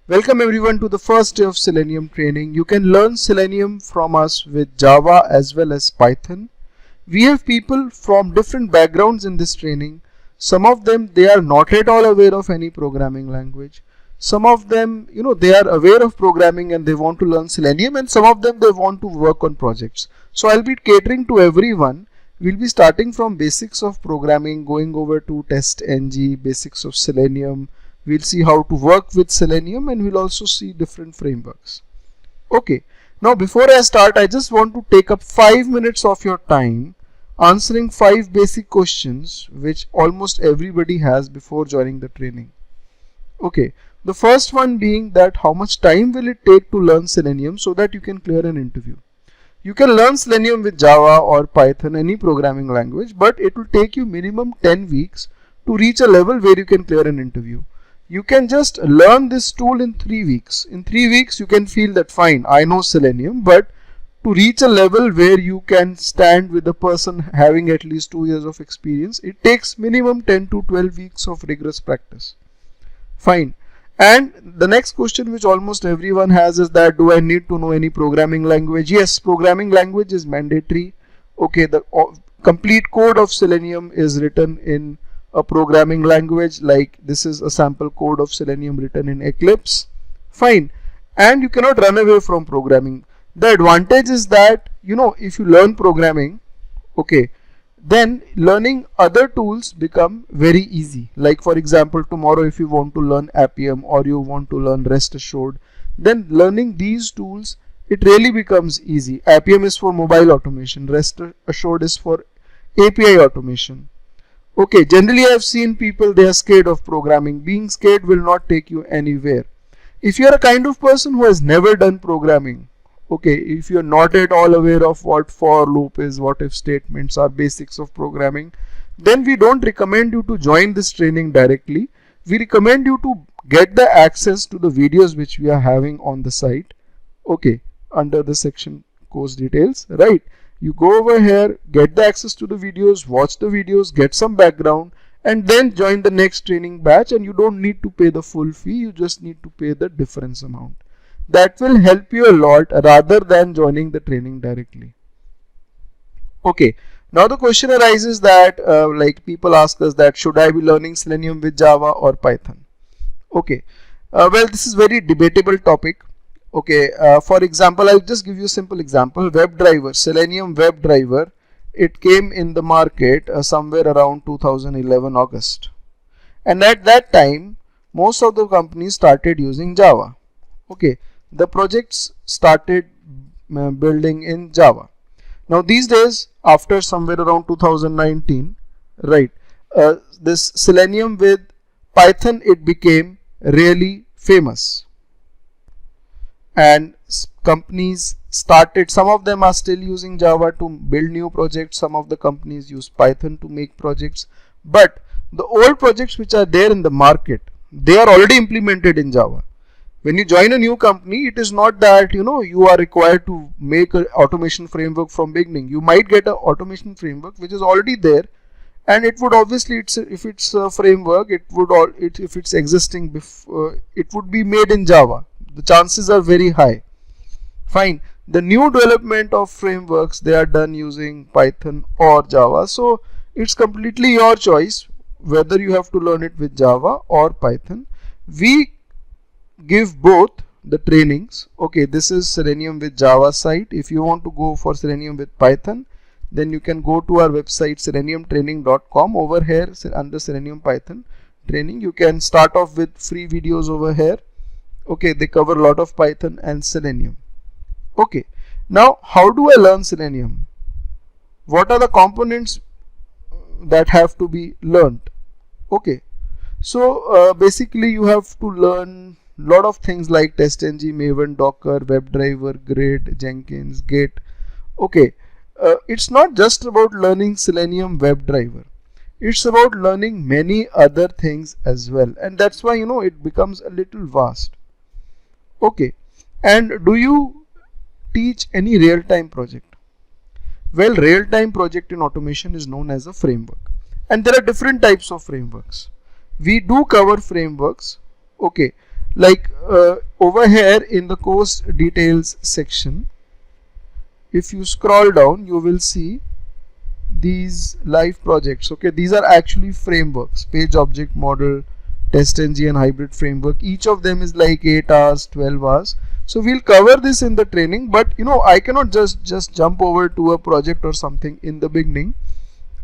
Welcome everyone to the first day of Selenium training. You can learn Selenium from us with Java as well as Python. We have people from different backgrounds in this training. Some of them, they are not at all aware of any programming language. Some of them, they are aware of programming and they want to learn Selenium, and some of them, they want to work on projects. So I'll be catering to everyone. We'll be starting from basics of programming, going over to TestNG, basics of Selenium. We'll see how to work with Selenium, and we'll also see different frameworks. Okay, now before I start, I just want to take up 5 minutes of your time answering 5 basic questions which almost everybody has before joining the training. Okay, the first one being that how much time will it take to learn Selenium so that you can clear an interview. You can learn Selenium with Java or Python, any programming language, but it will take you minimum 10 weeks to reach a level where you can clear an interview. You can just learn this tool in 3 weeks. In 3 weeks, you can feel that fine, I know Selenium, but to reach a level where you can stand with a person having at least 2 years of experience, it takes minimum 10 to 12 weeks of rigorous practice. Fine. And the next question which almost everyone has is that, do I need to know any programming language? Yes, programming language is mandatory. Okay, the complete code of Selenium is written in a programming language, like this is a sample code of Selenium written in Eclipse. Fine. And you cannot run away from programming. The advantage is that, if you learn programming, okay, then learning other tools become very easy. Like for example, tomorrow if you want to learn Appium or you want to learn Rest Assured, then learning these tools, it really becomes easy. Appium is for mobile automation, Rest Assured is for API automation. Okay, generally I have seen people, they are scared of programming. Being scared will not take you anywhere. If you are a kind of person who has never done programming, okay, if you are not at all aware of what for loop is, what if statements are, basics of programming, then we don't recommend you to join this training directly. We recommend you to get the access to the videos which we are having on the site, okay, under the section course details, right? You go over here, get the access to the videos, watch the videos, get some background, and then join the next training batch, and you don't need to pay the full fee, you just need to pay the difference amount. That will help you a lot rather than joining the training directly. Okay, now the question arises that like people ask us that should I be learning Selenium with Java or Python? Okay, well, this is very debatable topic. Okay, for example, I'll just give you a simple example. WebDriver, Selenium WebDriver, it came in the market somewhere around 2011 August, and at that time most of the companies started using Java. Okay, the projects started building in Java. Now these days, after somewhere around 2019, right, this Selenium with Python, it became really famous, and companies started, some of them are still using Java to build new projects, some of the companies use Python to make projects, but the old projects which are there in the market, they are already implemented in Java. When you join a new company, it is not that you are required to make an automation framework from beginning. You might get an automation framework which is already there, and it would obviously, if it's a framework, it would if it's existing before, it would be made in Java. The chances are very high. Fine. The new development of frameworks, they are done using Python or Java. So it's completely your choice whether you have to learn it with Java or Python. We give both the trainings. Okay, this is Selenium with Java site. If you want to go for Selenium with Python, then you can go to our website seleniumtraining.com. Over here under Selenium Python training, you can start off with free videos over here. Okay, they cover a lot of Python and Selenium. Okay, now how do I learn Selenium? What are the components that have to be learned? Okay, so basically you have to learn lot of things like TestNG, Maven, Docker, WebDriver, Grid, Jenkins, Git. Okay, it's not just about learning Selenium WebDriver. It's about learning many other things as well, and that's why it becomes a little vast. Okay, and do you teach any real-time project? Well, real-time project in automation is known as a framework, and there are different types of frameworks. We do cover frameworks. Okay, Like over here in the course details section, if you scroll down, you will see these live projects. Okay, these are actually frameworks: page object model, TestNG, and hybrid framework. Each of them is like 8 hours, 12 hours. So we'll cover this in the training, but I cannot just jump over to a project or something in the beginning.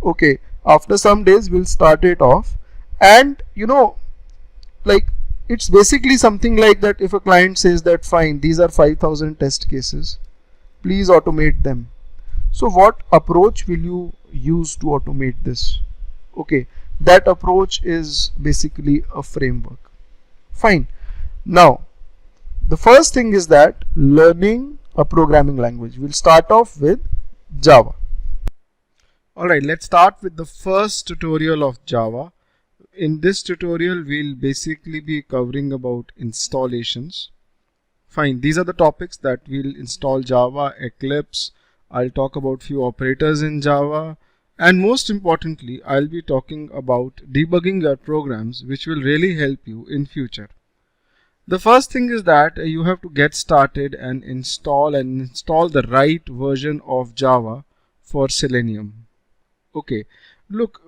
Okay, after some days we'll start it off, and like it's basically something like that. If a client says that fine, these are 5,000 test cases, please automate them. So what approach will you use to automate this? Okay, that approach is basically a framework. Fine. Now the first thing is that learning a programming language. We'll start off with Java. Alright, let's start with the first tutorial of Java. In this tutorial we'll basically be covering about installations. Fine, these are the topics that we'll install: Java, Eclipse. I'll talk about few operators in Java, and most importantly I'll be talking about debugging your programs, which will really help you in future. The first thing is that you have to get started and install the right version of Java for Selenium. Okay, look,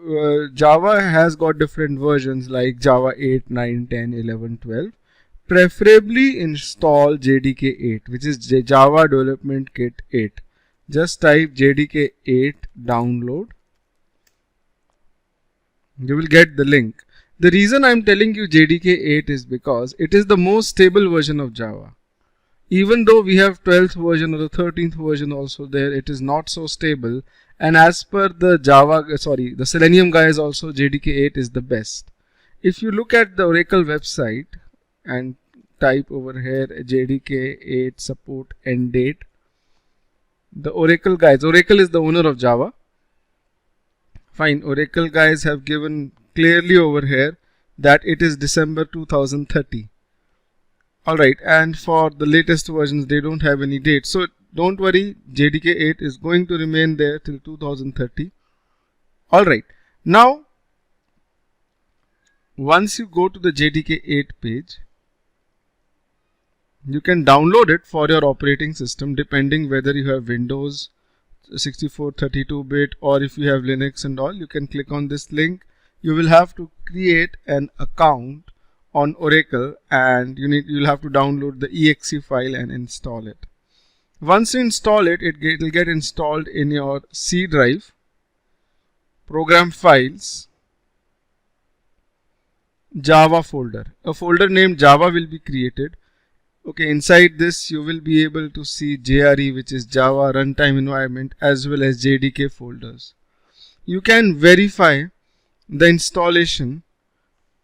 Java has got different versions like Java 8, 9, 10, 11, 12. Preferably install JDK 8, which is Java Development Kit 8. Just type JDK 8 download. You will get the link. The reason I'm telling you JDK 8 is because it is the most stable version of Java. Even though we have 12th version or the 13th version also there, it is not so stable. And as per the the Selenium guys also, JDK 8 is the best. If you look at the Oracle website and type over here JDK 8 support end date, the Oracle guys, Oracle is the owner of Java. Fine, Oracle guys have given clearly over here that it is December 2030. Alright, and for the latest versions they don't have any date. So don't worry, JDK 8 is going to remain there till 2030. Alright, now once you go to the JDK 8 page, you can download it for your operating system, depending whether you have Windows 64, 32-bit, or if you have Linux and all. You can click on this link. You will have to create an account on Oracle, and you'll have to download the exe file and install it. Once you install it, it will get installed in your C drive, program files, Java folder. A folder named Java will be created. Okay, inside this you will be able to see JRE, which is Java Runtime Environment, as well as JDK folders. You can verify the installation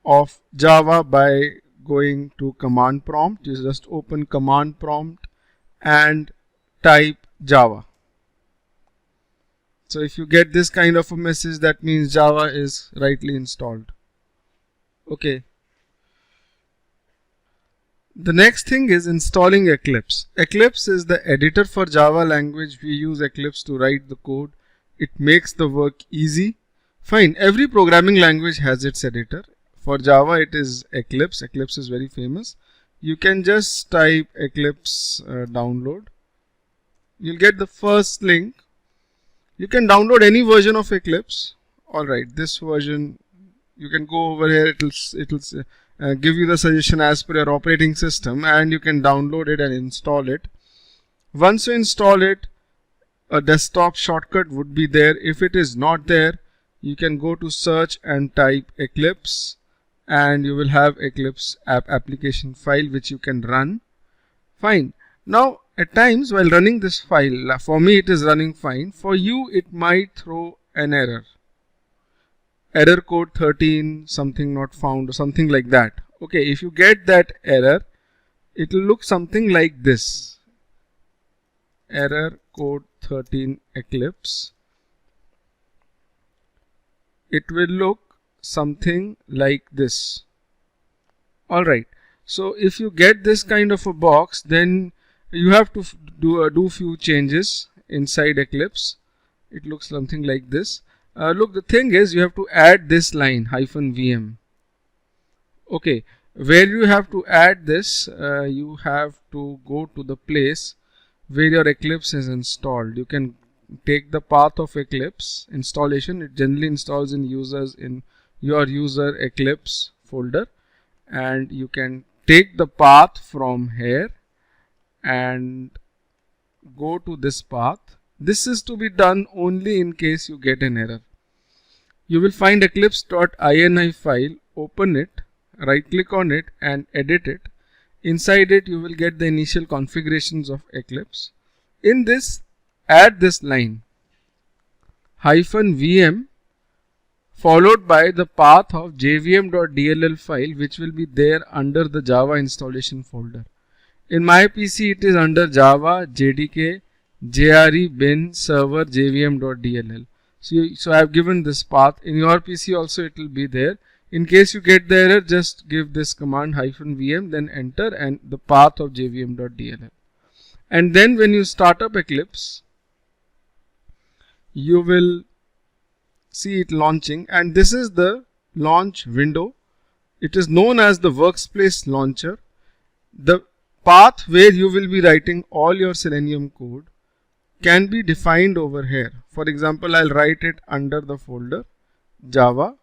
of Java by going to command prompt. You just open command prompt and type Java. So if you get this kind of a message, that means Java is rightly installed. Okay. The next thing is installing Eclipse. Eclipse is the editor for Java language. We use Eclipse to write the code. It makes the work easy. Fine, every programming language has its editor. For Java it is Eclipse. Eclipse is very famous. You can just type Eclipse download. You'll get the first link. You can download any version of Eclipse. Alright, this version, you can go over here. It'll give you the suggestion as per your operating system, and you can download it and install it. Once you install it, a desktop shortcut would be there. If it is not there, you can go to search and type Eclipse, and you will have Eclipse application file which you can run. Fine. Now at times while running this file, for me it is running fine. For you it might throw an error. Error code 13 something not found or something like that. Okay, if you get that error, it will look something like this. Error code 13 Eclipse. It will look something like this. Alright, so if you get this kind of a box, then you have to do few changes inside Eclipse. It looks something like this. Look, the thing is, you have to add this line -vm. Okay, Where you have to add this, you have to go to the place where your Eclipse is installed. You can take the path of Eclipse installation. It generally installs in your user Eclipse folder, and you can take the path from here and go to this path. This is to be done only in case you get an error. You will find eclipse.ini file, open it, right click on it and edit it. Inside it you will get the initial configurations of Eclipse. In this, add this line -vm followed by the path of jvm.dll file, which will be there under the Java installation folder. In my PC it is under Java JDK JRE bin server jvm.dll. So I have given this path. In your PC also it will be there. In case you get the error, just give this command -vm, then enter and the path of jvm.dll. And then when you start up Eclipse, you will see it launching, and this is the launch window. It is known as the workspace launcher. The path where you will be writing all your Selenium code can be defined over here. For example, I'll write it under the folder Java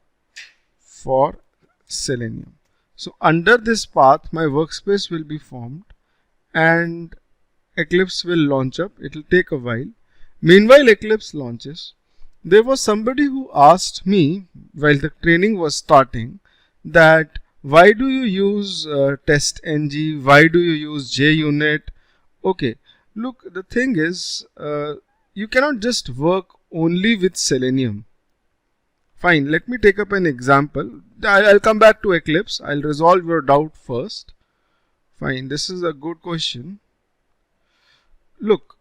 for Selenium. So under this path my workspace will be formed and Eclipse will launch up. It will take a while. Meanwhile Eclipse launches. There was somebody who asked me while the training was starting that why do you use TestNG, why do you use JUnit? Okay, look, the thing is you cannot just work only with Selenium. Fine, let me take up an example. I'll come back to Eclipse. I'll resolve your doubt first. Fine, this is a good question. Look,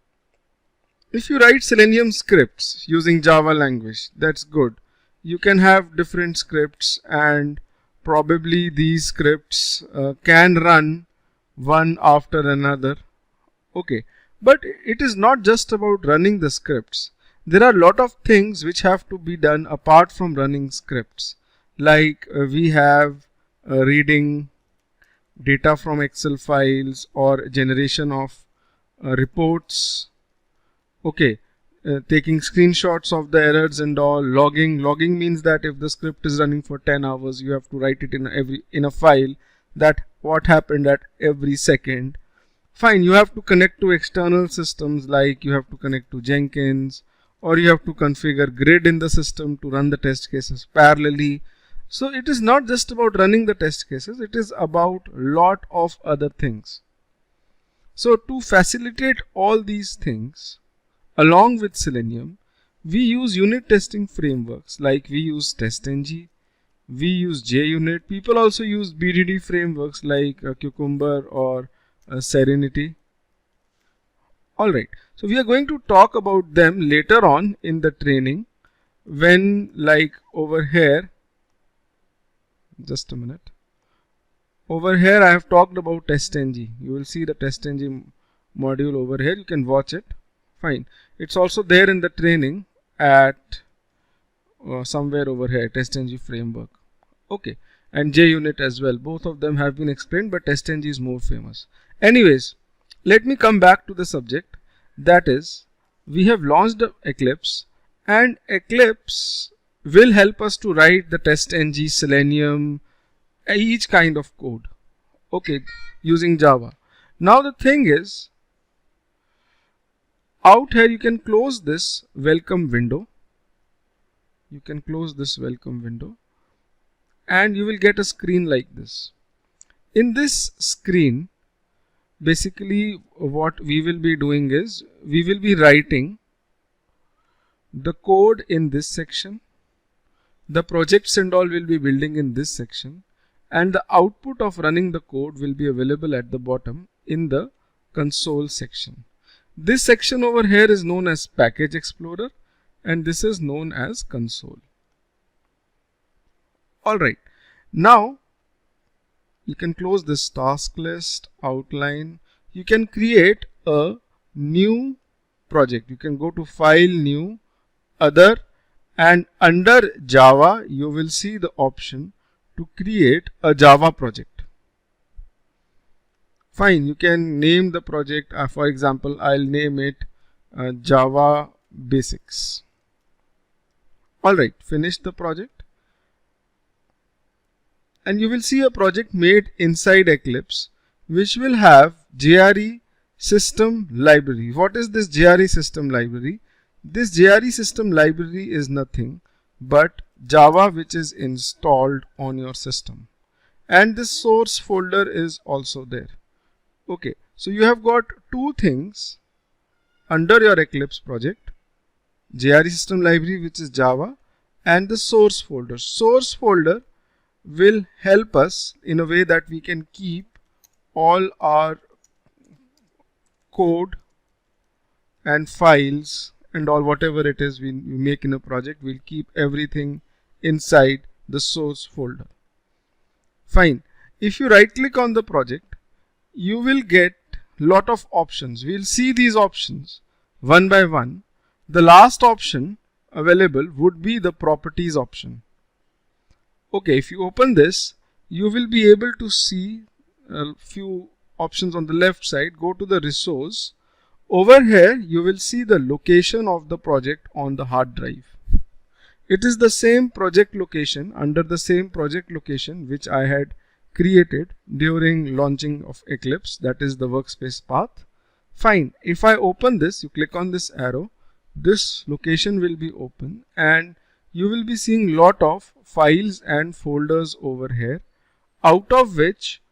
if you write Selenium scripts using Java language, that's good. You can have different scripts and probably these scripts can run one after another. Okay, but it is not just about running the scripts. There are a lot of things which have to be done apart from running scripts. Like we have reading data from Excel files or generation of reports. Okay, taking screenshots of the errors and all. Logging means that if the script is running for 10 hours, you have to write it in a file that what happened at every second. Fine, you have to connect to external systems, like you have to connect to Jenkins, or you have to configure grid in the system to run the test cases parallelly. So it is not just about running the test cases, it is about lot of other things. So to facilitate all these things, along with Selenium, we use unit testing frameworks, like we use TestNG, we use JUnit. People also use BDD frameworks like Cucumber or Serenity. Alright, so we are going to talk about them later on in the training when, like over here, just a minute. Over here I have talked about TestNG. You will see the TestNG module over here. You can watch it. Fine. It's also there in the training at somewhere over here, TestNG framework. Okay. And JUnit as well. Both of them have been explained, but TestNG is more famous. Anyways, let me come back to the subject. That is, we have launched Eclipse, and Eclipse will help us to write the TestNG, Selenium, each kind of code. Okay, using Java. Now the thing is, out here you can close this welcome window. You can close this welcome window and you will get a screen like this. In this screen, basically what we will be doing is we will be writing the code in this section. The projects and all will be building in this section, and the output of running the code will be available at the bottom in the console section. This section over here is known as Package Explorer and this is known as console. Alright, now you can close this task list, outline. You can create a new project. You can go to File, New, Other, and under Java you will see the option to create a Java project. Fine, you can name the project. For example, I'll name it Java Basics. Alright, finish the project. And you will see a project made inside Eclipse which will have JRE system library. What is this JRE system library? This JRE system library is nothing but Java which is installed on your system. And this source folder is also there. Okay, so you have got two things under your Eclipse project: JRE system library which is Java, and the source folder. Source folder will help us in a way that we can keep all our code and files and all whatever it is we make in a project. We'll keep everything inside the source folder. Fine. If you right click on the project, you will get lot of options. We'll see these options one by one. The last option available would be the properties option. Okay, if you open this, you will be able to see a few options on the left side. Go to the resource. Over here, you will see the location of the project on the hard drive. It is the same project location under the same project location which I had created during launching of Eclipse, that is the workspace path. Fine. If I open this, you click on this arrow, this location will be open and you will be seeing lot of files and folders over here, out of which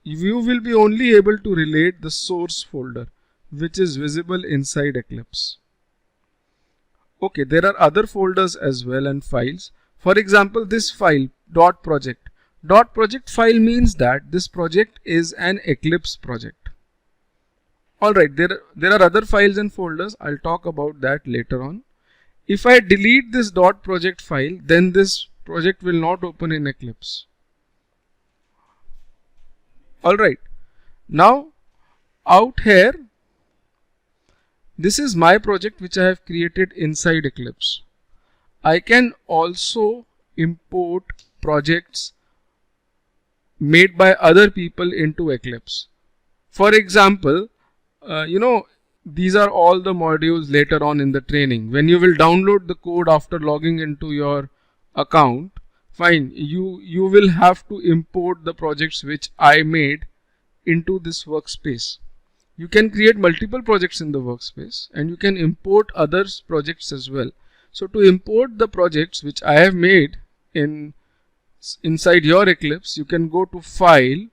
you will be only able to relate the source folder which is visible inside Eclipse. Okay, there are other folders as well and files. For example, this file .project. .project file means that this project is an Eclipse project. Alright, there are other files and folders. I'll talk about that later on. If I delete this .project file, then this project will not open in Eclipse. Alright, now out here, this is my project which I have created inside Eclipse. I can also import projects made by other people into Eclipse. For example, these are all the modules later on in the training. When you will download the code after logging into your account, fine, you will have to import the projects which I made into this workspace. You can create multiple projects in the workspace and you can import others projects as well. So to import the projects which I have made inside your Eclipse, you can go to File,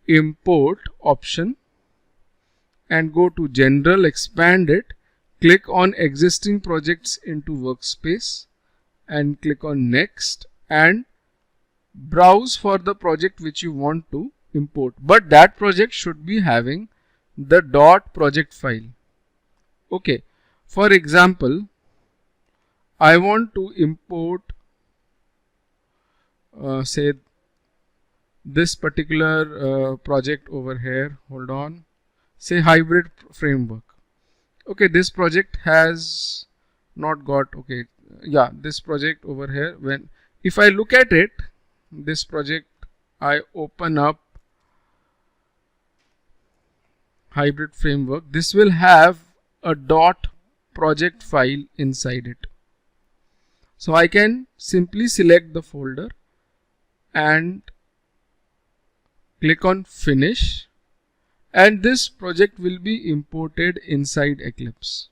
Import option and go to General, expand it, click on Existing Projects into Workspace and click on Next and browse for the project which you want to import. But that project should be having the .project file. Okay, for example, I want to import say this particular project over here. Hold on, say hybrid framework. Okay, this project has not got, okay, yeah, this project over here. If I look at it, this project, I open up hybrid framework, this will have a .project file inside it. So I can simply select the folder and click on Finish and this project will be imported inside Eclipse.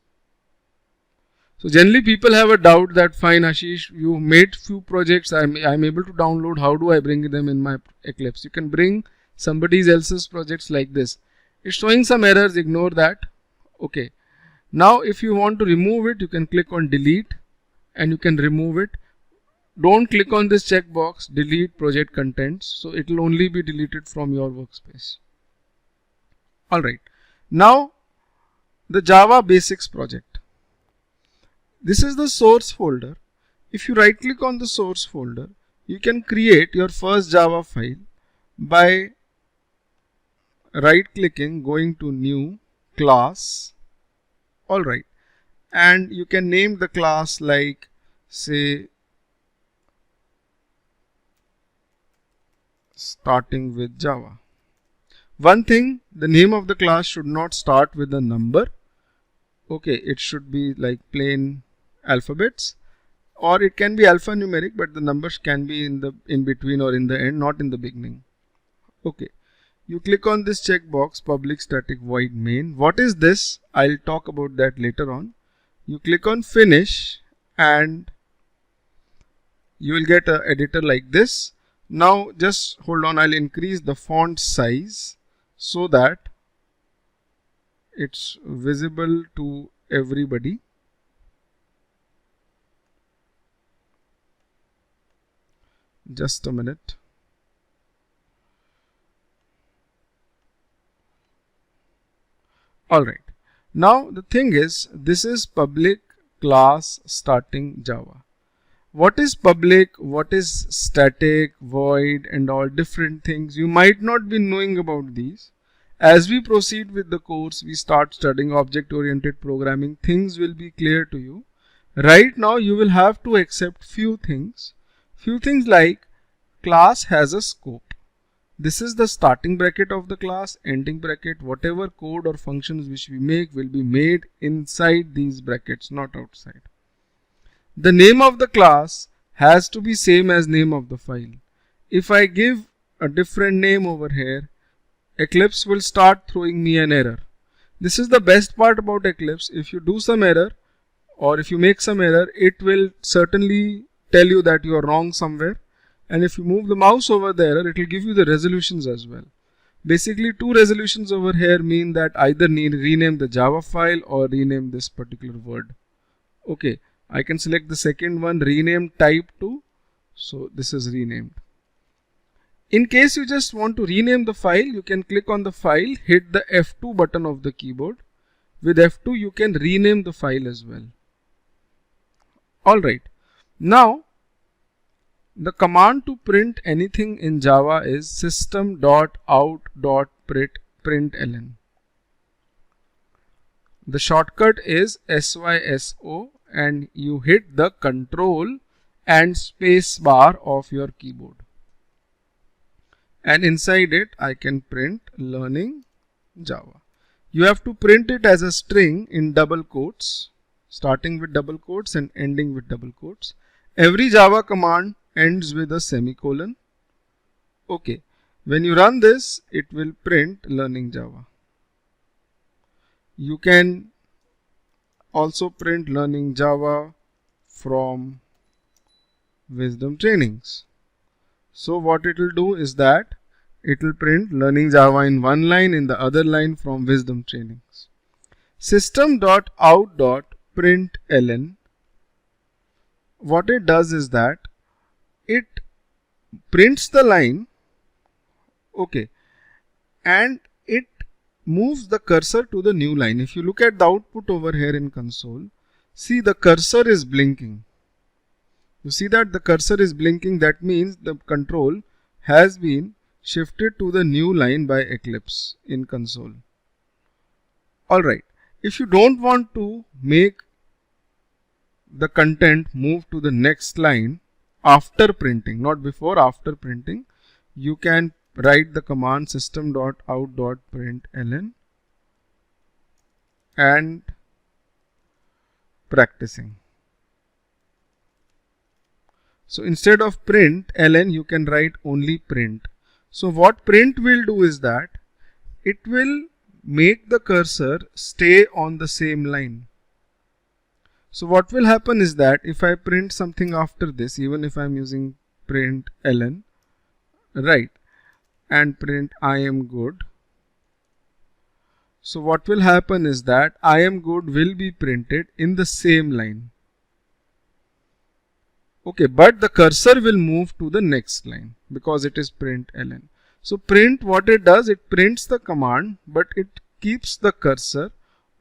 So generally people have a doubt that fine Ashish, you made few projects, I'm able to download, how do I bring them in my Eclipse? You can bring somebody else's projects like this. It's showing some errors, ignore that. Okay, now if you want to remove it, you can click on Delete and you can remove it. Don't click on this checkbox, delete project contents, so it will only be deleted from your workspace. Alright, now the Java Basics project. This is the source folder. If you right click on the source folder, you can create your first Java file by right clicking, going to New Class. Alright, and you can name the class like say starting with Java. One thing, the name of the class should not start with a number. Okay, it should be like plain alphabets, or it can be alphanumeric, but the numbers can be in between or in the end, not in the beginning. Okay, you click on this checkbox, public static void main. What is this? I'll talk about that later on. You click on finish and you will get an editor like this. Now just hold on, I'll increase the font size so that it's visible to everybody. Just a minute. Alright, now the thing is, this is public class starting Java. What is public, what is static, void and all different things? You might not be knowing about these. As we proceed with the course, we start studying object-oriented programming, things will be clear to you. Right now you will have to accept few things. Few things like class has a scope. This is the starting bracket of the class, ending bracket. Whatever code or functions which we make will be made inside these brackets, not outside. The name of the class has to be same as name of the file. If I give a different name over here, Eclipse will start throwing me an error. This is the best part about Eclipse. If you do some error or if you make some error, it will certainly tell you that you are wrong somewhere. And if you move the mouse over the error, it will give you the resolutions as well. Basically, two resolutions over here mean that either rename the Java file or rename this particular word. Okay, I can select the second one, rename type to. So this is renamed. In case you just want to rename the file, you can click on the file, hit the F2 button of the keyboard. With F2, you can rename the file as well. Alright, now the command to print anything in Java is system.out.println. The shortcut is SYSO and you hit the control and space bar of your keyboard. And inside it I can print learning Java. You have to print it as a string in double quotes, starting with double quotes and ending with double quotes. Every Java command ends with a semicolon. Okay, when you run this, it will print learning Java. You can also print learning Java from Wisdom Trainings. So what it will do is that it will print learning Java in one line, in the other line from Wisdom Trainings. System.out.println, what it does is that it prints the line, okay, and it moves the cursor to the new line. If you look at the output over here in console, see the cursor is blinking. You see that the cursor is blinking, that means the control has been shifted to the new line by Eclipse in console. Alright, if you don't want to make the content move to the next line after printing, not before, after printing, you can write the command system.out.println and practicing. So instead of print ln, you can write only print. So what print will do is that it will make the cursor stay on the same line. So what will happen is that if I print something after this, even if I am using print ln, right, and print I am good. So what will happen is that I am good will be printed in the same line. Okay, but the cursor will move to the next line because it is print ln. So print, what it does, it prints the command, but it keeps the cursor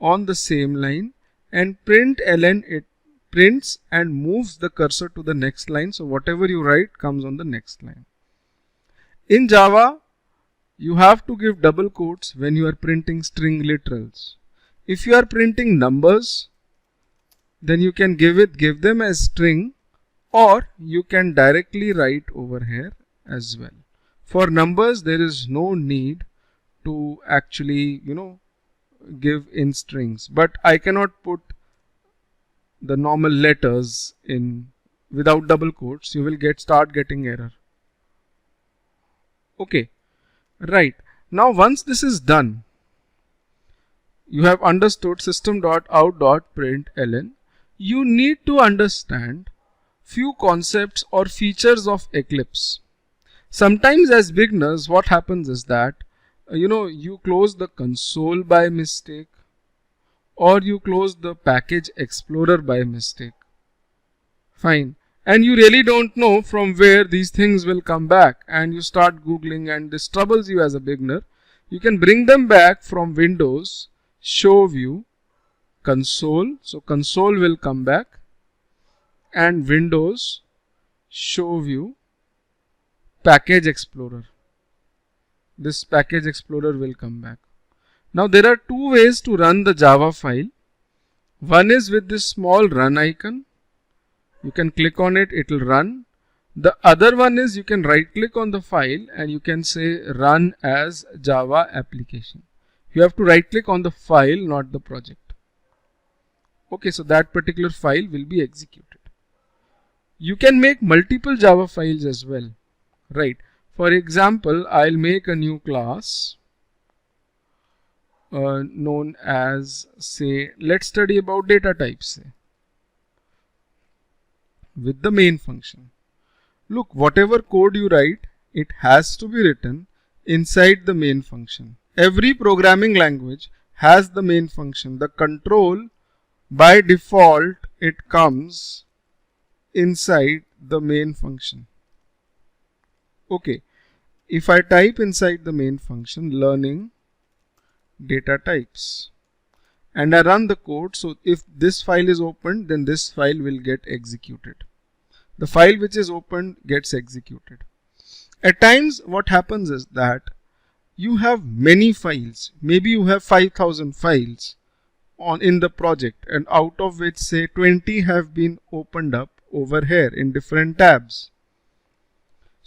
on the same line, and print ln, it prints and moves the cursor to the next line. So whatever you write comes on the next line. In Java, you have to give double quotes when you are printing string literals. If you are printing numbers, then you can give them as string, or you can directly write over here as well. For numbers, there is no need to actually, give in strings, but I cannot put the normal letters in without double quotes. You will start getting error. Okay, right. Now once this is done, you have understood system.out.println. You need to understand few concepts or features of Eclipse. Sometimes as beginners, what happens is that you close the console by mistake, or you close the package explorer by mistake. Fine. And you really don't know from where these things will come back, and you start googling, and this troubles you as a beginner. You can bring them back from Windows, show view, console. So console will come back, and Windows, show view, package explorer. This package explorer will come back. Now there are two ways to run the Java file. One is with this small run icon. You can click on it, it will run. The other one is you can right click on the file and you can say run as Java application. You have to right click on the file, not the project. Okay, so that particular file will be executed. You can make multiple Java files as well, right? For example, I'll make a new class known as, say, let's study about data types, say, with the main function. Look, whatever code you write, it has to be written inside the main function. Every programming language has the main function. The control, by default, it comes inside the main function. Okay, if I type inside the main function learning data types and I run the code, so if this file is opened, then this file will get executed. The file which is opened gets executed. At times what happens is that you have many files. Maybe you have 5,000 files in the project, and out of which say 20 have been opened up over here in different tabs.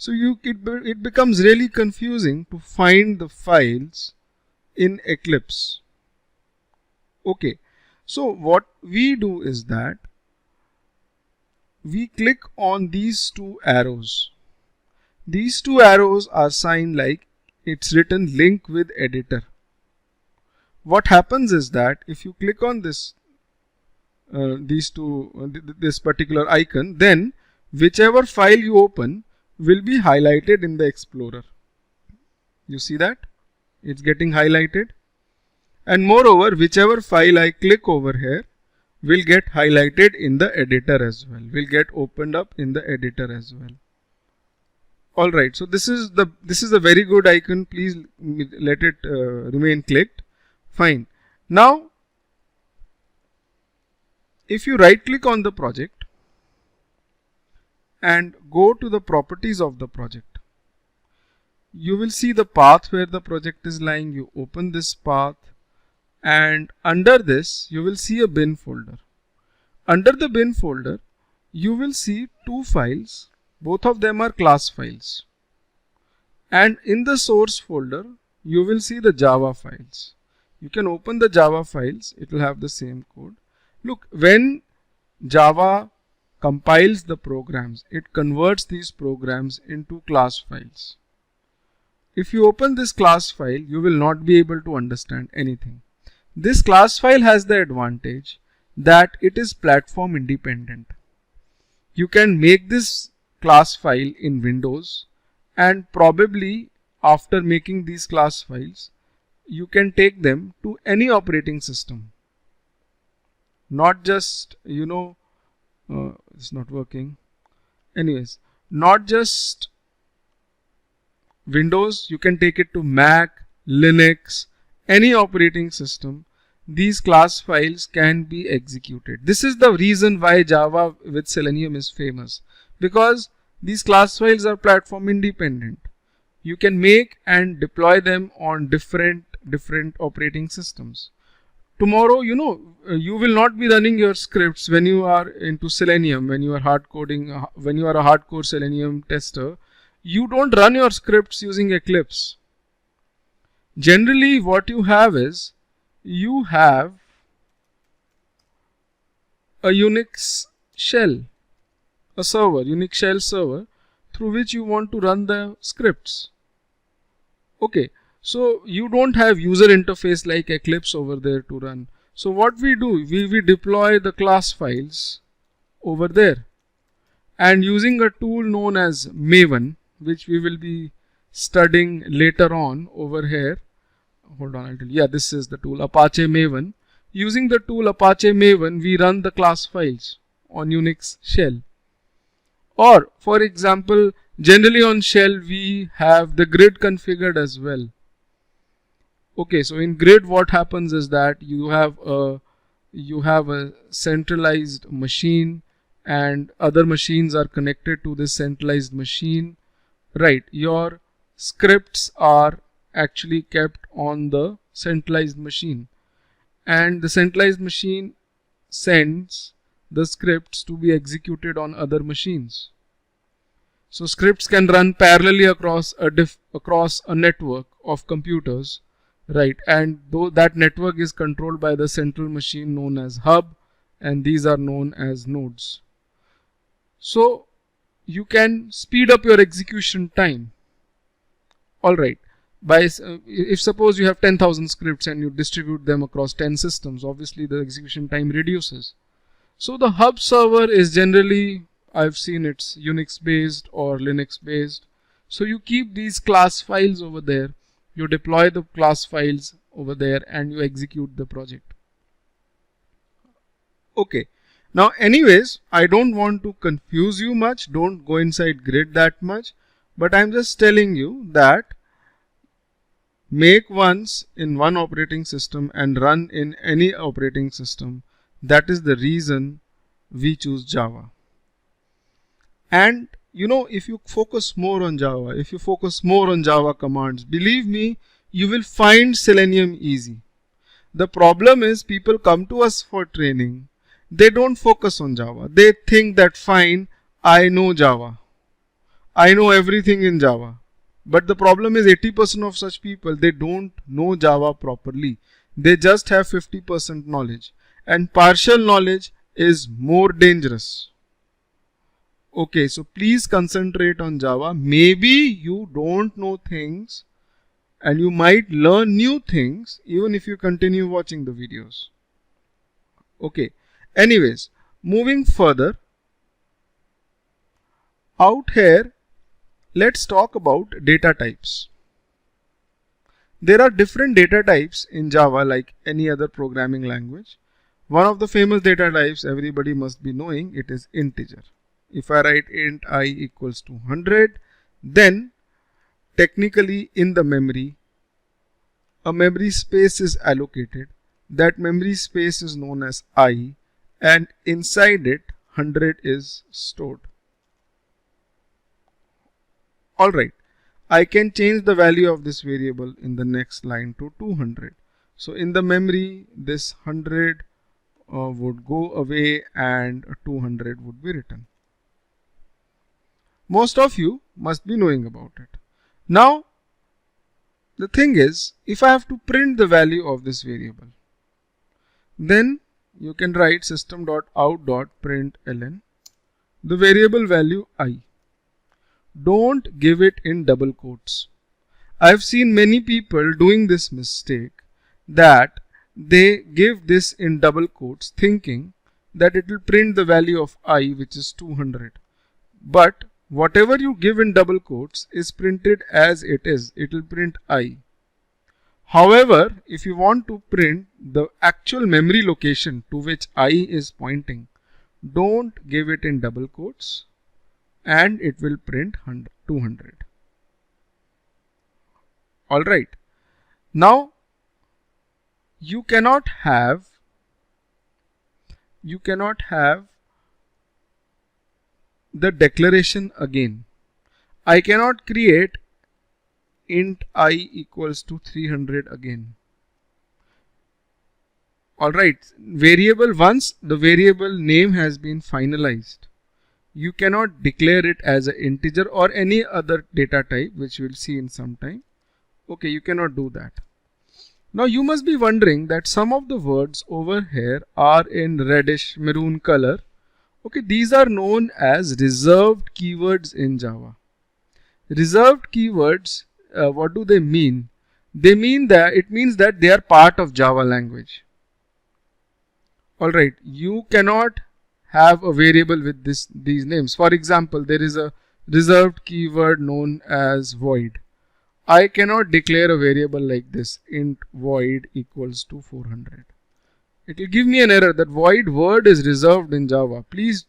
So it becomes really confusing to find the files in Eclipse. Okay, so what we do is that we click on these two arrows. These two arrows are signed like it's written link with editor. What happens is that if you click on this this particular icon, then whichever file you open will be highlighted in the Explorer. You see that? It's getting highlighted. And moreover, whichever file I click over here will get highlighted in the editor as well, will get opened up in the editor as well. Alright, so this is a very good icon. Please let it remain clicked. Fine. Now, if you right click on the project and go to the properties of the project, you will see the path where the project is lying. You open this path, and under this you will see a bin folder. Under the bin folder you will see two files. Both of them are class files, and in the source folder you will see the Java files. You can open the Java files, it will have the same code. Look, when Java compiles the programs, it converts these programs into class files. If you open this class file, you will not be able to understand anything. This class file has the advantage that it is platform independent. You can make this class file in Windows, and probably after making these class files, you can take them to any operating system. Not just, it's not working. Anyways, not just Windows, you can take it to Mac, Linux, any operating system. These class files can be executed. This is the reason why Java with Selenium is famous, because these class files are platform independent. You can make and deploy them on different operating systems. Tomorrow, you will not be running your scripts when you are into Selenium, when you are hard coding, when you are a hardcore Selenium tester. You don't run your scripts using Eclipse. Generally what you have is, you have a Unix shell, a server, Unix shell server, through which you want to run the scripts. Okay, so you don't have user interface like Eclipse over there to run. So what we do, we deploy the class files over there, and using a tool known as Maven, which we will be studying later on over here. Hold on, I'll tell you. Yeah, this is the tool, Apache Maven. Using the tool Apache Maven, we run the class files on Unix shell. Or for example, generally on shell we have the grid configured as well. Okay, so in grid what happens is that you have a centralized machine, and other machines are connected to this centralized machine. Right, your scripts are actually kept on the centralized machine, and the centralized machine sends the scripts to be executed on other machines. So scripts can run parallelly across a network of computers, right? And though that network is controlled by the central machine known as hub, and these are known as nodes. So you can speed up your execution time. All right. If suppose you have 10,000 scripts and you distribute them across 10 systems, obviously the execution time reduces. So the hub server is generally, I've seen it's Unix based or Linux based. So you keep these class files over there, you deploy the class files over there, and you execute the project. Okay. Now anyways, I don't want to confuse you much, don't go inside grid that much, but I'm just telling you that make once in one operating system and run in any operating system. That is the reason we choose Java. And you know, if you focus more on Java, if you focus more on Java commands, believe me, you will find Selenium easy. The problem is people come to us for training, they don't focus on Java. They think that fine, I know Java, I know everything in Java. But the problem is 80% of such people, they don't know Java properly. They just have 50% knowledge, and partial knowledge is more dangerous. Okay, so please concentrate on Java. Maybe you don't know things and you might learn new things even if you continue watching the videos. Okay, anyways, moving further, out here, let's talk about data types. There are different data types in Java like any other programming language. One of the famous data types everybody must be knowing, it is integer. If I write int I equals to 100, then technically in the memory, a memory space is allocated. That memory space is known as I, and inside it 100 is stored. Alright, I can change the value of this variable in the next line to 200. So in the memory, this 100 would go away and 200 would be written. Most of you must be knowing about it. Now, the thing is, if I have to print the value of this variable, then you can write system.out.println the variable value I. Don't give it in double quotes. I've seen many people doing this mistake, that they give this in double quotes thinking that it will print the value of I, which is 200. But whatever you give in double quotes is printed as it is. It will print I. However, if you want to print the actual memory location to which I is pointing, don't give it in double quotes and it will print 200. Alright. Now, you cannot have the declaration again. I cannot create int I equals to 300 again. Alright, variable, once the variable name has been finalized, you cannot declare it as an integer or any other data type, which we'll see in some time. Okay, you cannot do that. Now you must be wondering that some of the words over here are in reddish maroon color. Okay, these are known as reserved keywords in Java. Reserved keywords, what do they mean? They mean that it means that they are part of Java language. Alright, you cannot have a variable with these names. For example, there is a reserved keyword known as void. I cannot declare a variable like this, int void equals to 400. It will give me an error that void word is reserved in Java. Please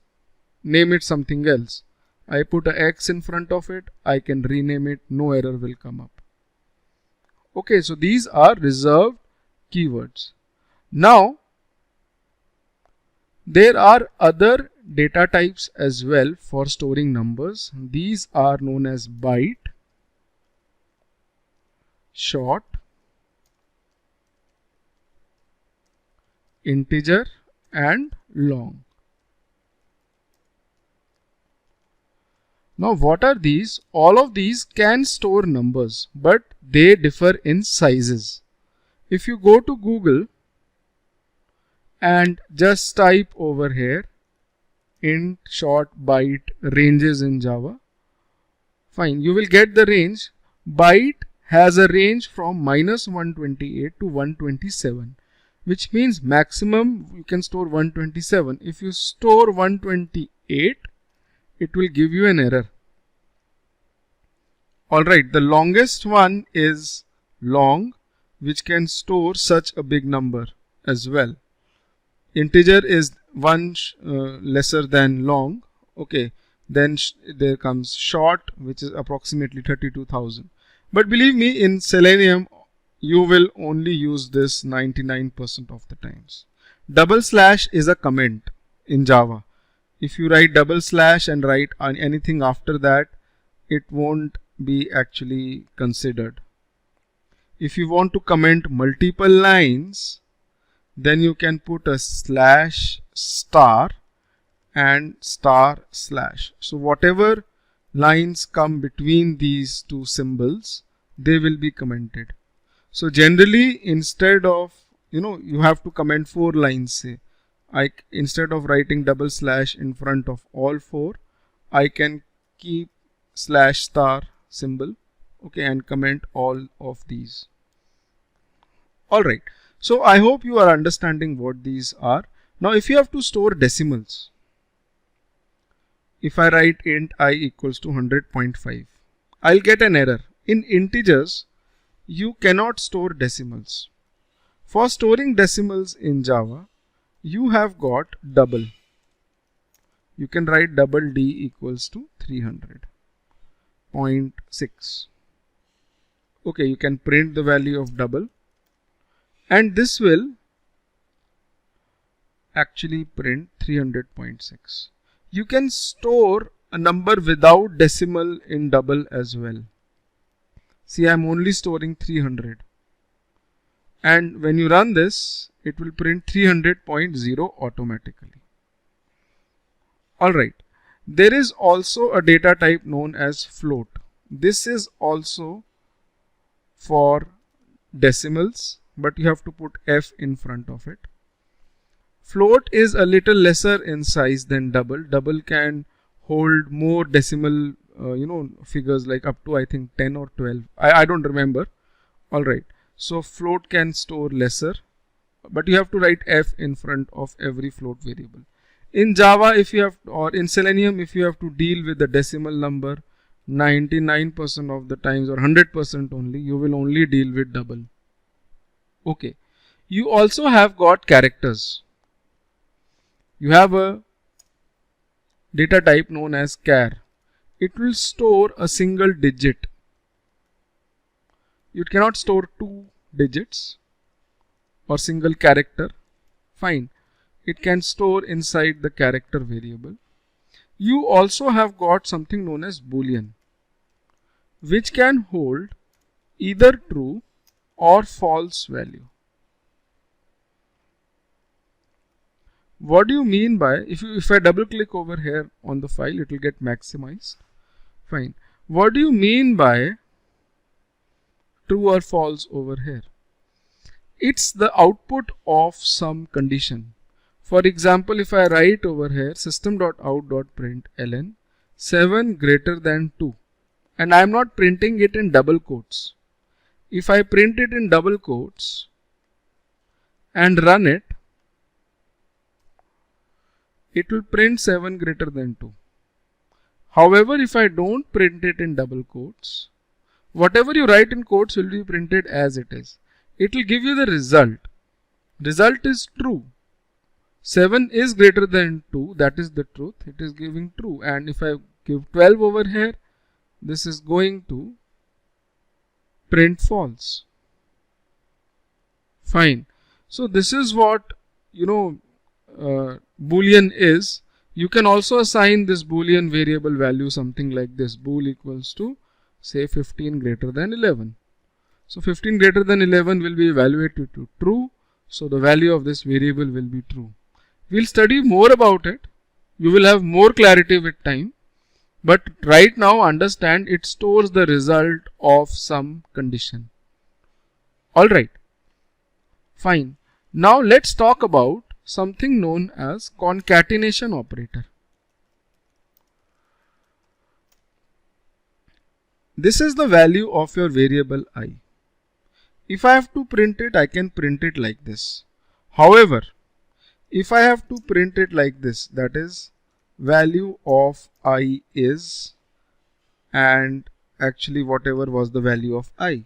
name it something else. I put a X in front of it, I can rename it, no error will come up. Okay, so these are reserved keywords. Now, there are other data types as well for storing numbers. These are known as byte, short, integer and long. Now what are these? All of these can store numbers, but they differ in sizes. If you go to Google and just type over here int short byte ranges in Java, fine, you will get the range. Byte has a range from -128 to 127, which means maximum you can store 127. If you store 128, it will give you an error. Alright, the longest one is long, which can store such a big number as well. Integer is one lesser than long. Okay, then there comes short, which is approximately 32,000. But believe me, in Selenium, you will only use this 99% of the times. Double slash is a comment in Java. If you write double slash and write anything after that, it won't be actually considered. If you want to comment multiple lines, then you can put a slash star and star slash. So whatever lines come between these two symbols, they will be commented. So generally, instead of, you have to comment 4 lines, say, instead of writing double slash in front of all 4, I can keep slash star symbol, okay, and comment all of these. Alright, so I hope you are understanding what these are. Now if you have to store decimals, if I write int I equals to 100.5, I'll get an error. In integers, you cannot store decimals. For storing decimals in Java, you have got double. You can write double D equals to 300.6. Okay, you can print the value of double, and this will actually print 300.6. You can store a number without decimal in double as well. See, I'm only storing 300. And when you run this, it will print 300.0 automatically. Alright, there is also a data type known as float. This is also for decimals, but you have to put F in front of it. Float is a little lesser in size than double. Double can hold more decimal figures, like up to I think 10 or 12. I don't remember. Alright, so float can store lesser, but you have to write F in front of every float variable. In Java, if you have, or in Selenium, if you have to deal with the decimal number, 99% of the times or 100% only, you will only deal with double. Okay, you also have got characters. You have a data type known as char. It will store a single digit. You cannot store 2 digits or single character. Fine. It can store inside the character variable. You also have got something known as boolean, which can hold either true or false value. What do you mean by, if I double click over here on the file, it will get maximized. Fine. What do you mean by true or false over here? It's the output of some condition. For example, if I write over here system.out.println 7 greater than 2, and I am not printing it in double quotes. If I print it in double quotes and run it, it will print 7 greater than 2. However, if I don't print it in double quotes, whatever you write in quotes will be printed as it is. It will give you the result. Result is true. 7 is greater than 2, that is the truth. It is giving true. And if I give 12 over here, this is going to print false. Fine. So this is what Boolean is. You can also assign this Boolean variable value something like this. Bool equals to say 15 greater than 11. So 15 greater than 11 will be evaluated to true. So the value of this variable will be true. We'll study more about it. You will have more clarity with time. But right now understand it stores the result of some condition. Alright. Fine. Now let's talk about something known as concatenation operator. This is the value of your variable I. If I have to print it, I can print it like this. However, if I have to print it like this, that is value of I is, and actually whatever was the value of I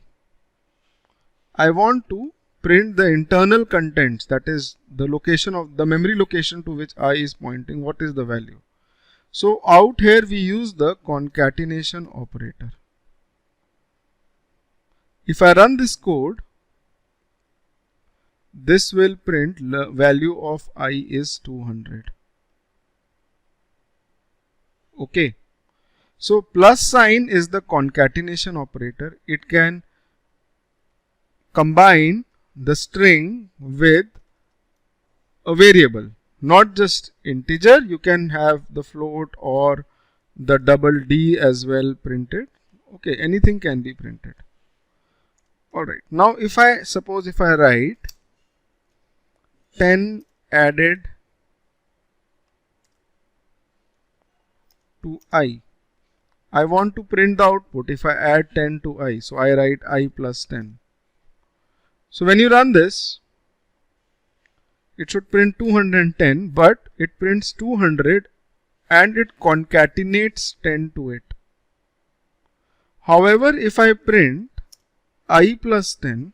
want to print the internal contents, that is the location of the memory location to which I is pointing, what is the value. So out here we use the concatenation operator. If I run this code, this will print the value of I is 200. Okay. So plus sign is the concatenation operator. It can combine the string with a variable, not just integer. You can have the float or the double D as well printed. Okay, anything can be printed. Alright, now if I write 10 added to I want to print the output if I add 10 to I. So I write I plus 10. So when you run this, it should print 210, but it prints 200 and it concatenates 10 to it. However, if I print I plus 10,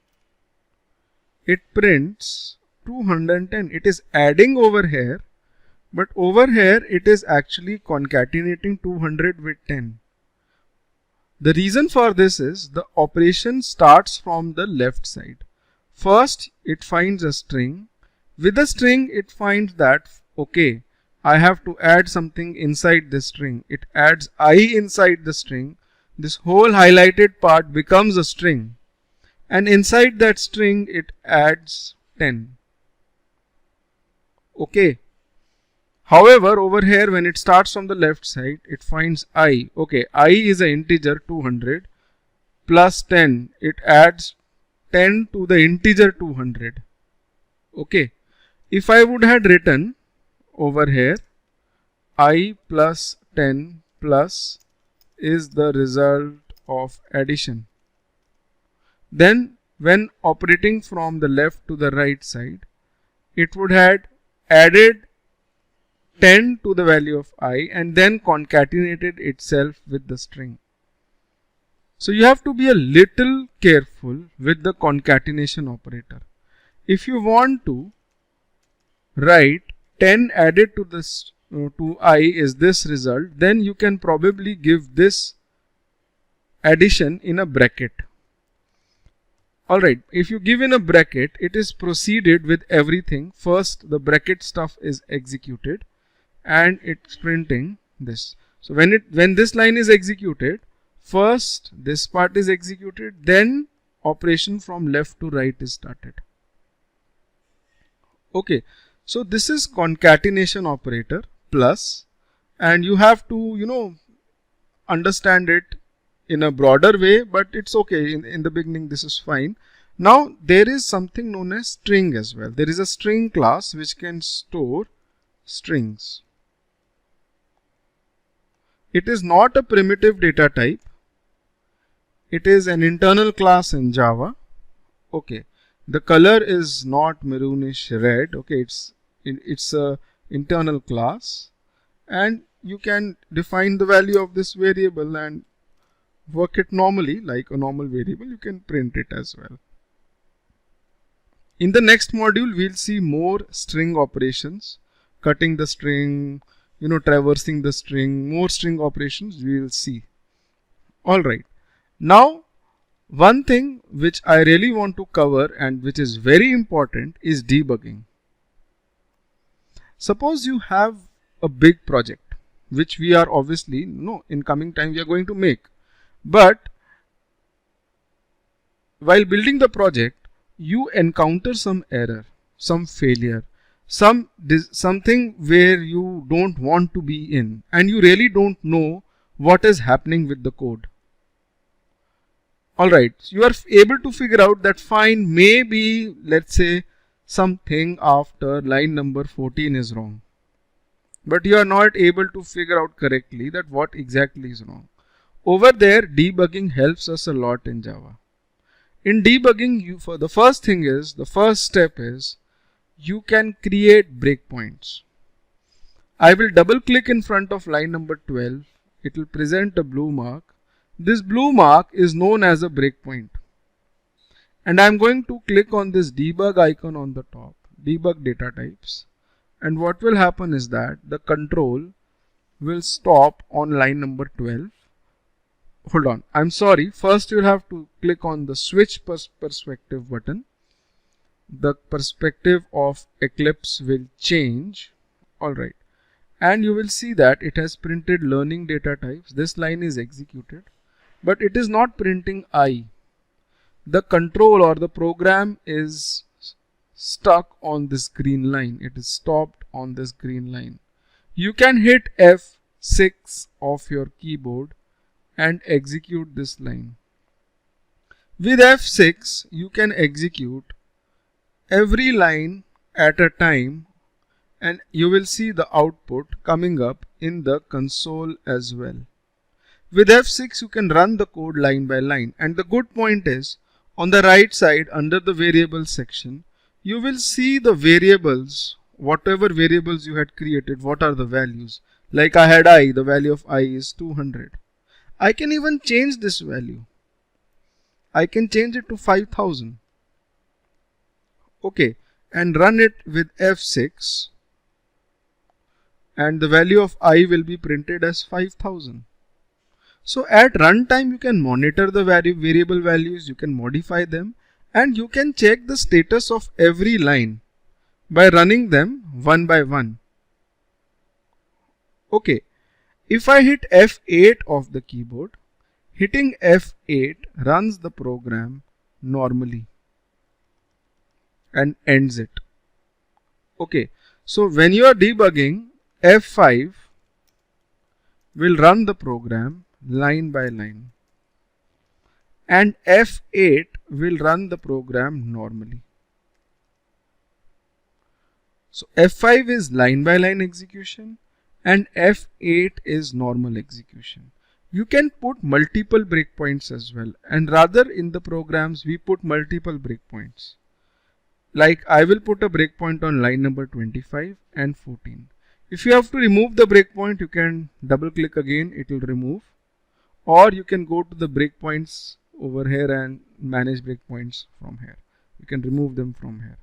it prints 210. It is adding over here, but over here it is actually concatenating 200 with 10. The reason for this is the operation starts from the left side. First, it finds a string. With the string, it finds that, okay, I have to add something inside this string. It adds I inside the string. This whole highlighted part becomes a string. And inside that string, it adds 10. Okay. However, over here, when it starts from the left side, it finds I. Okay, I is an integer 200 plus 10. It adds 10 to the integer 200. Okay. If I would have written over here I plus 10 plus is the result of addition, then when operating from the left to the right side, it would have added 10 to the value of I and then concatenated itself with the string. So you have to be a little careful with the concatenation operator. If you want to write 10 added to this to I is this result, then you can probably give this addition in a bracket. Alright, if you give in a bracket, it is proceeded with everything. First, the bracket stuff is executed and it's printing this. So when this line is executed, first this part is executed, then operation from left to right is started. Okay, so this is concatenation operator plus, and you have to understand it in a broader way, but it's okay. In the beginning this is fine. Now there is something known as string as well. There is a string class which can store strings. It is not a primitive data type. It is an internal class in Java. Okay, the color is not maroonish red. Okay, it's a internal class, and you can define the value of this variable and work it normally like a normal variable. You can print it as well. In the next module, we'll see more string operations, cutting the string, traversing the string, more string operations we will see. Alright, now one thing which I really want to cover and which is very important is debugging. Suppose you have a big project which we are obviously in coming time we are going to make, but while building the project you encounter some error, some failure, something where you don't want to be in, and you really don't know what is happening with the code. Alright, you are able to figure out that fine, maybe let's say something after line number 14 is wrong, but you are not able to figure out correctly that what exactly is wrong. Over there, debugging helps us a lot in Java. In debugging, the first step is you can create breakpoints. I will double click in front of line number 12. It will present a blue mark. This blue mark is known as a breakpoint. And I am going to click on this debug icon on the top, debug data types. And what will happen is that the control will stop on line number 12. Hold on, I'm sorry. First you'll have to click on the switch perspective button. The perspective of Eclipse will change. Alright. And you will see that it has printed learning data types. This line is executed, but it is not printing I. The control or the program is stuck on this green line. It is stopped on this green line. You can hit F6 of your keyboard and execute this line. With F6, you can execute every line at a time, and you will see the output coming up in the console as well. With F6, you can run the code line by line, and the good point is on the right side under the variables section, you will see the variables, whatever variables you had created, what are the values. Like I had I, the value of I is 200. I can even change this value. I can change it to 5000. Okay, and run it with F6, and the value of I will be printed as 5000. So at runtime you can monitor the variable values, you can modify them, and you can check the status of every line by running them one by one. Okay, if I hit F8 of the keyboard, hitting F8 runs the program normally and ends it. Okay, so when you are debugging, F5 will run the program line by line, and F8 will run the program normally. So F5 is line by line execution and F8 is normal execution. You can put multiple breakpoints as well, and rather in the programs we put multiple breakpoints. Like I will put a breakpoint on line number 25 and 14. If you have to remove the breakpoint, you can double click again, it will remove, or you can go to the breakpoints over here and manage breakpoints from here. You can remove them from here.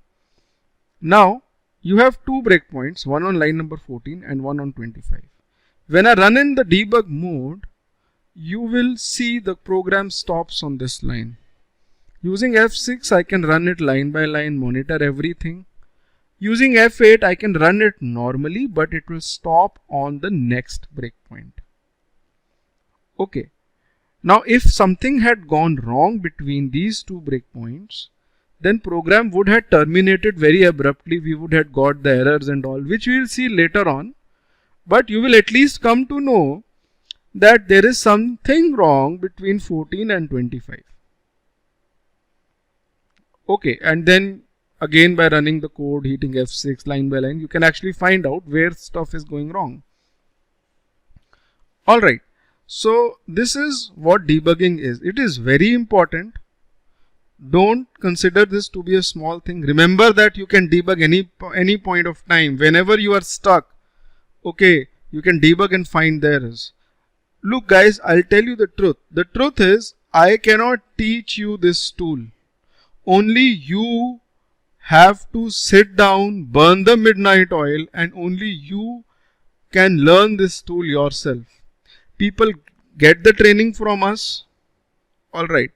Now you have two breakpoints, one on line number 14 and one on 25. When I run in the debug mode, you will see the program stops on this line. Using F6, I can run it line by line, monitor everything. Using F8, I can run it normally, but it will stop on the next breakpoint. Okay. Now, if something had gone wrong between these two breakpoints, then program would have terminated very abruptly. We would have got the errors and all, which we will see later on. But you will at least come to know that there is something wrong between 14 and 25. Okay, and then again by running the code, hitting F6 line by line, you can actually find out where stuff is going wrong. Alright, so this is what debugging is. It is very important. Don't consider this to be a small thing. Remember that you can debug any point of time. Whenever you are stuck, okay, you can debug and find the errors. Look guys, I'll tell you the truth. The truth is, I cannot teach you this tool. Only you have to sit down, burn the midnight oil, and only you can learn this tool yourself. People get the training from us, alright,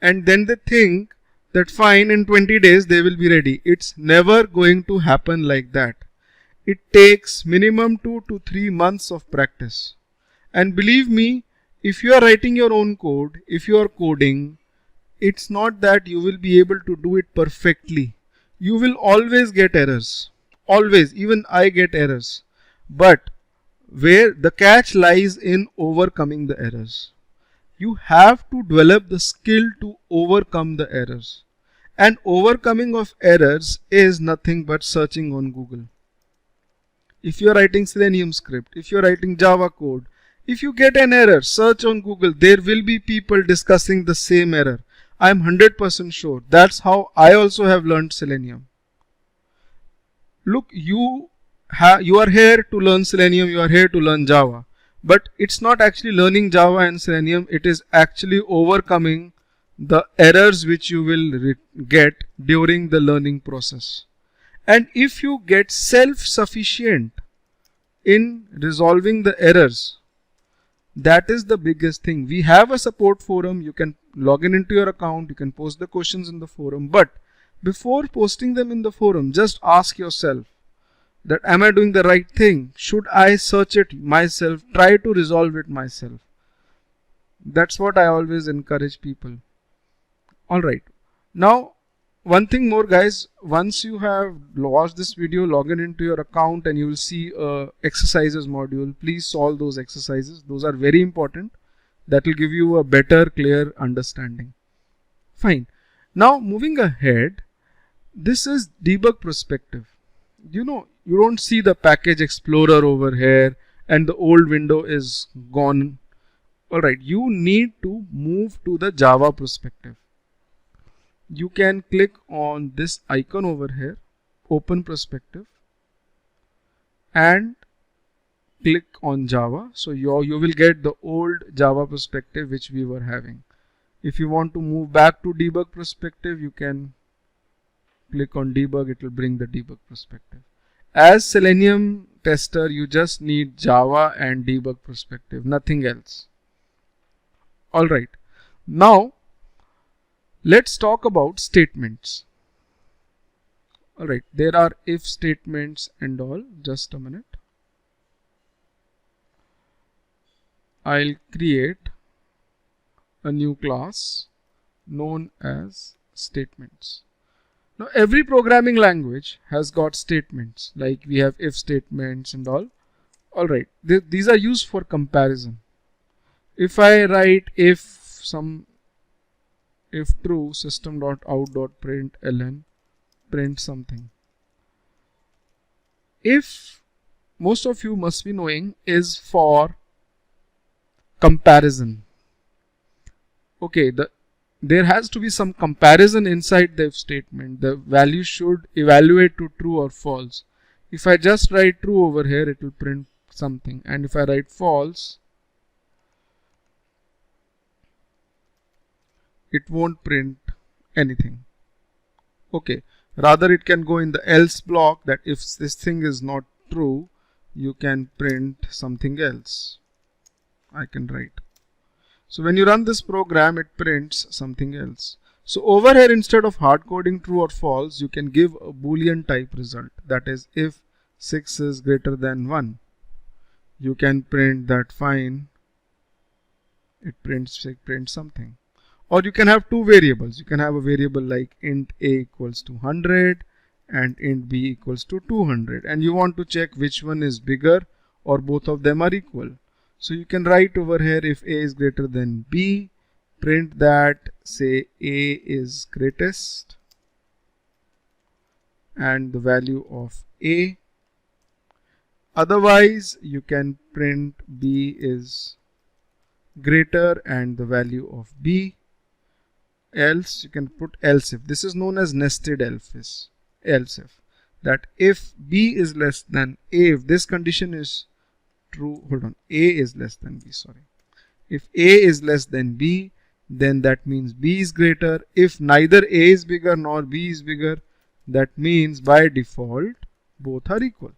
and then they think that fine, in 20 days they will be ready. It's never going to happen like that. It takes minimum 2 to 3 months of practice. And believe me, if you are writing your own code, if you are coding, it's not that you will be able to do it perfectly. You will always get errors. Always. Even I get errors. But where the catch lies in overcoming the errors. You have to develop the skill to overcome the errors. And overcoming of errors is nothing but searching on Google. If you are writing Selenium script, if you are writing Java code, if you get an error, search on Google. There will be people discussing the same error. I am 100% sure. That's how I also have learned Selenium. Look, you are here to learn Selenium, you are here to learn Java. But it's not actually learning Java and Selenium, it is actually overcoming the errors which you will get during the learning process. And if you get self-sufficient in resolving the errors, that is the biggest thing. We have a support forum. You can log in into your account. You can post the questions in the forum. But before posting them in the forum, just ask yourself that am I doing the right thing? Should I search it myself? Try to resolve it myself. That's what I always encourage people. Alright. Now, one thing more guys. Once you have watched this video, log in into your account and you will see exercises module. Please solve those exercises. Those are very important. That will give you a better, clear understanding. Fine. Now, moving ahead, this is debug perspective. You know, you don't see the package explorer over here and the old window is gone. Alright, you need to move to the Java perspective. You can click on this icon over here, open perspective, and click on Java. So you will get the old Java perspective which we were having. If you want to move back to debug perspective, you can click on debug. It will bring the debug perspective. As Selenium tester, you just need Java and debug perspective, nothing else. Alright, now let's talk about statements. Alright, there are if statements and all. Just a minute. I'll create a new class known as statements. Now every programming language has got statements, like we have if statements and all. Alright, these are used for comparison. If I write if true system.out.println print something. If, most of you must be knowing, is for comparison. Okay, there has to be some comparison inside the if statement. The value should evaluate to true or false. If I just write true over here, it will print something, and if I write false, it won't print anything. Okay, rather it can go in the else block, that if this thing is not true, you can print something else. I can write. So when you run this program, it prints something else. So over here, instead of hard coding true or false, you can give a boolean type result. That is, if 6 is greater than 1, you can print that fine. It prints something. Or you can have two variables. You can have a variable like int a equals to 100 and int b equals to 200. And you want to check which one is bigger or both of them are equal. So you can write over here, if a is greater than b, print that, say a is greatest, and the value of A. Otherwise, you can print B is greater and the value of B. Else, you can put else if. This is known as nested else if. That if B is less than A, if this condition is true, hold on, A is less than B, sorry. If A is less than B, then that means B is greater. If neither A is bigger nor B is bigger, that means by default both are equal.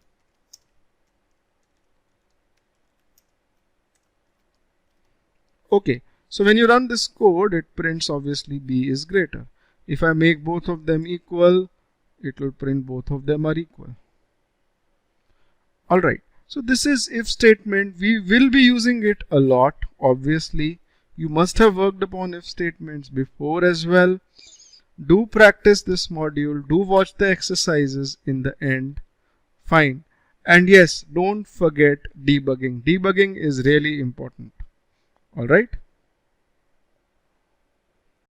Okay, so when you run this code, it prints obviously B is greater. If I make both of them equal, it will print both of them are equal. Alright, so this is if statement. We will be using it a lot. Obviously, you must have worked upon if statements before as well. Do practice this module. Do watch the exercises in the end. Fine. And yes, don't forget debugging. Debugging is really important. Alright.